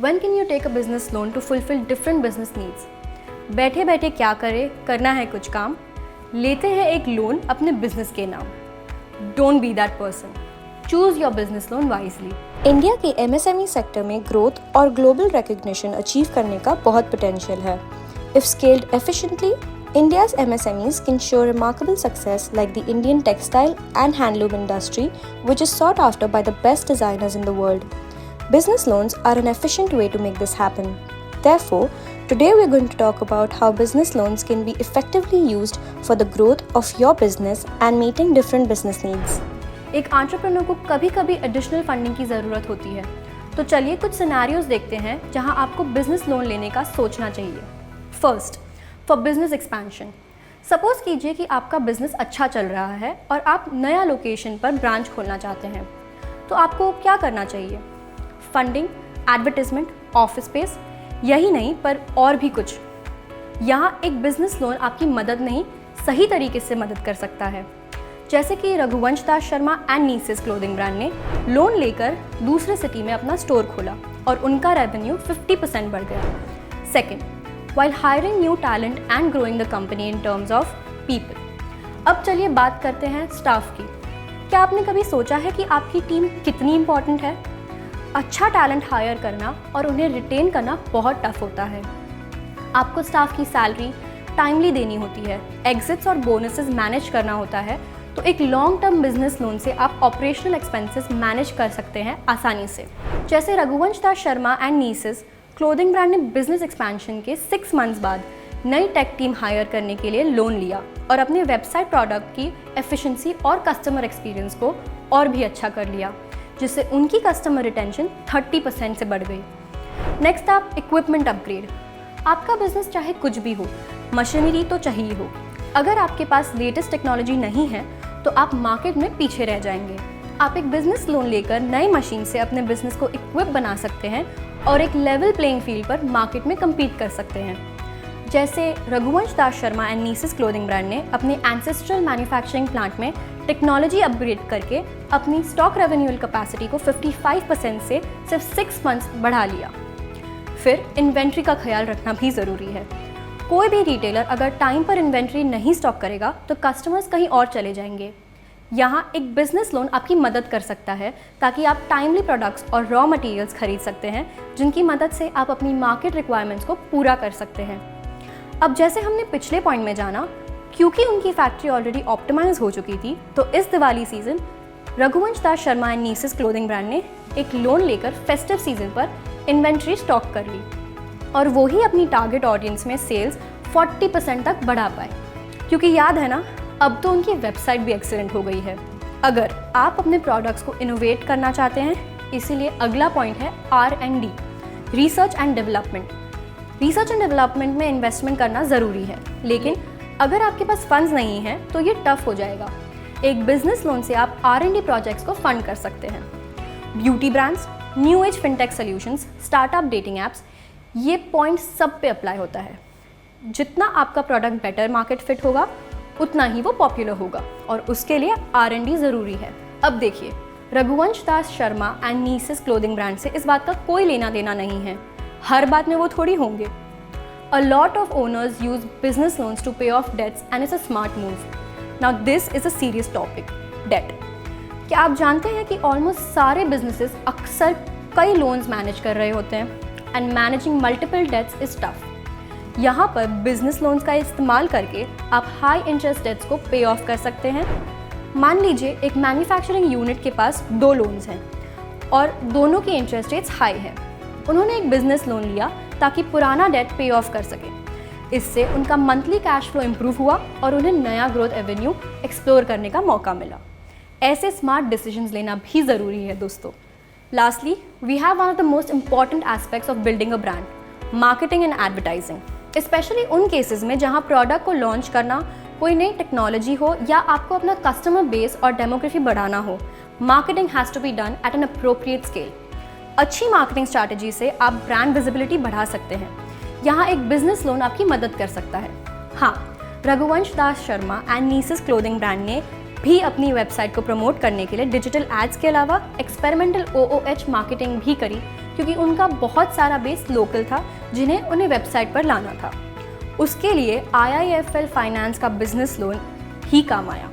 When can you take a business loan to fulfill different business needs? बैठे बैठे क्या करें, करना है कुछ काम, लेते हैं एक लोन अपने बिजनेस के नाम। Don't be that person. Choose your business loan wisely. India के MSME सेक्टर में ग्रोथ और ग्लोबल रिकग्निशन अचीव करने का बहुत पोटेंशियल है। If scaled efficiently, India's MSMEs can show remarkable success like the Indian textile and handloom industry, which is sought after by the best designers in the world. Business loans are an efficient way to make this happen. Therefore, today we are going to talk about how business loans can be effectively used for the growth of your business and meeting different business needs. एक entrepreneur को कभी-कभी additional funding की ज़रूरत होती है, तो चलिए कुछ सिनेरियोज देखते हैं जहां आपको बिजनेस लोन लेने का सोचना चाहिए। First, for business expansion. Suppose कीजिए कि आपका बिजनेस अच्छा चल रहा है और आप नया लोकेशन पर ब्रांच खोलना चाहते हैं, तो आपको क्या करना चाहिए? फंडिंग, एडवर्टाइजमेंट, ऑफिस स्पेस, यही नहीं पर और भी कुछ। यहाँ एक बिजनेस लोन आपकी मदद नहीं, सही तरीके से मदद कर सकता है। जैसे कि Raghuvansh Das Sharma and nieces clothing brand ने लोन लेकर दूसरे सिटी में अपना स्टोर खोला और उनका रेवेन्यू 50% बढ़ गया। Second, while hiring new talent and growing the company in terms of people. अब चलिए बात करते हैं स्टाफ की। क्या आपने कभी सोचा है कि आपकी टीम कितनी इंपॉर्टेंट है? अच्छा टैलेंट हायर करना और उन्हें रिटेन करना बहुत टफ होता है। आपको स्टाफ की सैलरी टाइमली देनी होती है, एग्जिट्स और बोनसेस मैनेज करना होता है, तो एक लॉन्ग टर्म बिजनेस लोन से आप ऑपरेशनल एक्सपेंसेस मैनेज कर सकते हैं आसानी से। जैसे Raghuvansh Das Sharma and nieces clothing brand ने बिजनेस एक्सपेंशन के 6 मंथ्स बाद नई टेक टीम हायर करने के लिए लोन लिया और अपने वेबसाइट प्रोडक्ट की एफिशिएंसी और कस्टमर एक्सपीरियंस को और भी अच्छा कर लिया, जिससे उनकी कस्टमर रिटेंशन 30% से बढ़ गई। नेक्स्ट आप इक्विपमेंट अपग्रेड। आपका बिजनेस चाहे कुछ भी हो, मशीनरी तो चाहिए हो। अगर आपके पास लेटेस्ट टेक्नोलॉजी नहीं है तो आप मार्केट में पीछे रह जाएंगे। आप एक बिजनेस लोन लेकर नई मशीन से अपने बिजनेस को इक्विप बना सकते हैं और एक लेवल प्लेइंग फील्ड पर मार्केट में कम्पीट कर सकते हैं। जैसे Raghuvansh Das Sharma and nieces clothing brand ने अपने एंसेस्ट्रल मैन्युफैक्चरिंग प्लांट में टेक्नोलॉजी अपग्रेड करके अपनी स्टॉक रेवेन्यूअल कैपेसिटी को 55% से सिर्फ 6 मंथ्स बढ़ा लिया। फिर इन्वेंट्री का ख्याल रखना भी ज़रूरी है। कोई भी रिटेलर अगर टाइम पर इन्वेंट्री नहीं स्टॉक करेगा तो कस्टमर्स कहीं और चले जाएंगे। यहाँ एक बिजनेस लोन आपकी मदद कर सकता है ताकि आप टाइमली प्रोडक्ट्स और रॉ मटेरियल्स खरीद सकते हैं, जिनकी मदद से आप अपनी मार्केट रिक्वायरमेंट्स को पूरा कर सकते हैं। अब जैसे हमने पिछले पॉइंट में जाना, क्योंकि उनकी फैक्ट्री ऑलरेडी ऑप्टिमाइज हो चुकी थी, तो इस Diwali season Raghuvansh Das Sharma and nieces clothing brand ने एक लोन लेकर फेस्टिव सीजन पर इन्वेंट्री स्टॉक कर ली और वो ही अपनी टारगेट ऑडियंस में सेल्स 40% तक बढ़ा पाए। क्योंकि याद है ना, अब तो उनकी वेबसाइट भी एक्सीलेंट हो गई है। अगर आप अपने प्रोडक्ट्स को इनोवेट करना चाहते हैं, इसीलिए अगला पॉइंट है R&D, research and development. Research and development में इन्वेस्टमेंट करना ज़रूरी है, लेकिन अगर आपके पास फंड्स नहीं हैं तो ये टफ हो जाएगा। एक बिजनेस लोन से आप R&D प्रोजेक्ट्स को फंड कर सकते हैं। Beauty brands, new age fintech solutions, startup dating apps, ये पॉइंट सब पे अप्लाई होता है। जितना आपका प्रोडक्ट बेटर मार्केट फिट होगा, उतना ही वो पॉपुलर होगा और उसके लिए R&D ज़रूरी है। अब देखिए, Raghuvansh Das Sharma and nieces clothing brand से इस बात का कोई लेना देना नहीं है। हर बात में वो थोड़ी होंगे। A lot of owners use business loans to pay off debts and it's a smart move. Now this is a serious topic, debt. क्या आप जानते हैं कि ऑलमोस्ट सारे बिजनेसेस अक्सर कई लोन्स मैनेज कर रहे होते हैं and managing multiple debts is tough. यहाँ पर बिजनेस लोन्स का इस्तेमाल करके आप हाई इंटरेस्ट डेट्स को पे ऑफ कर सकते हैं। मान लीजिए एक मैन्युफैक्चरिंग यूनिट के पास 2 लोन्स हैं और दोनों की इंटरेस्ट रेट्स हाई है। उन्होंने एक बिजनेस लोन लिया ताकि पुराना डेट पे ऑफ कर सके। इससे उनका मंथली कैश फ्लो इम्प्रूव हुआ और उन्हें नया ग्रोथ एवेन्यू एक्सप्लोर करने का मौका मिला। ऐसे स्मार्ट डिसीजंस लेना भी ज़रूरी है दोस्तों। Lastly, we have one of the most important aspects of building a brand, marketing and advertising. Specially उन केसेस में जहां प्रोडक्ट को लॉन्च करना, कोई नई टेक्नोलॉजी हो या आपको अपना कस्टमर बेस और डेमोग्राफी बढ़ाना हो, marketing has to be done at an appropriate scale. अच्छी मार्केटिंग स्ट्रैटेजी से आप ब्रांड विजिबिलिटी बढ़ा सकते हैं। यहाँ एक बिजनेस लोन आपकी मदद कर सकता है। हाँ, Raghuvansh Das Sharma and nieces clothing brand ने भी अपनी वेबसाइट को प्रमोट करने के लिए डिजिटल एड्स के अलावा एक्सपेरिमेंटल OOH मार्केटिंग भी करी, क्योंकि उनका बहुत सारा बेस लोकल था जिन्हें उन्हें वेबसाइट पर लाना था। उसके लिए IIFL फाइनेंस का बिजनेस लोन ही काम आया।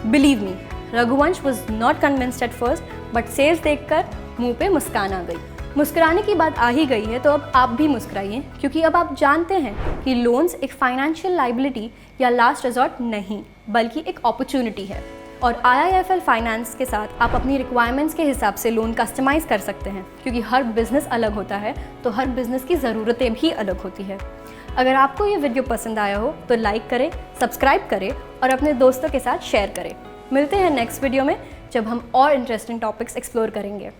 Believe me, Raghuvansh was not convinced at first, but sales देखकर मुंह पे मुस्कान आ गई। मुस्कुराने की बात आ ही गई है तो अब आप भी मुस्कुराइए, क्योंकि अब आप जानते हैं कि लोन्स एक फाइनेंशियल लाइबिलिटी या लास्ट रिजॉर्ट नहीं, बल्कि एक अपॉर्चुनिटी है। और IIFL फाइनेंस के साथ आप अपनी रिक्वायरमेंट्स के हिसाब से लोन कस्टमाइज़ कर सकते हैं, क्योंकि हर बिज़नेस अलग होता है तो हर बिज़नेस की ज़रूरतें भी अलग होती है। अगर आपको ये वीडियो पसंद आया हो तो लाइक करें, सब्सक्राइब करें और अपने दोस्तों के साथ शेयर करें। मिलते हैं नेक्स्ट वीडियो में, जब हम और इंटरेस्टिंग टॉपिक्स एक्सप्लोर करेंगे।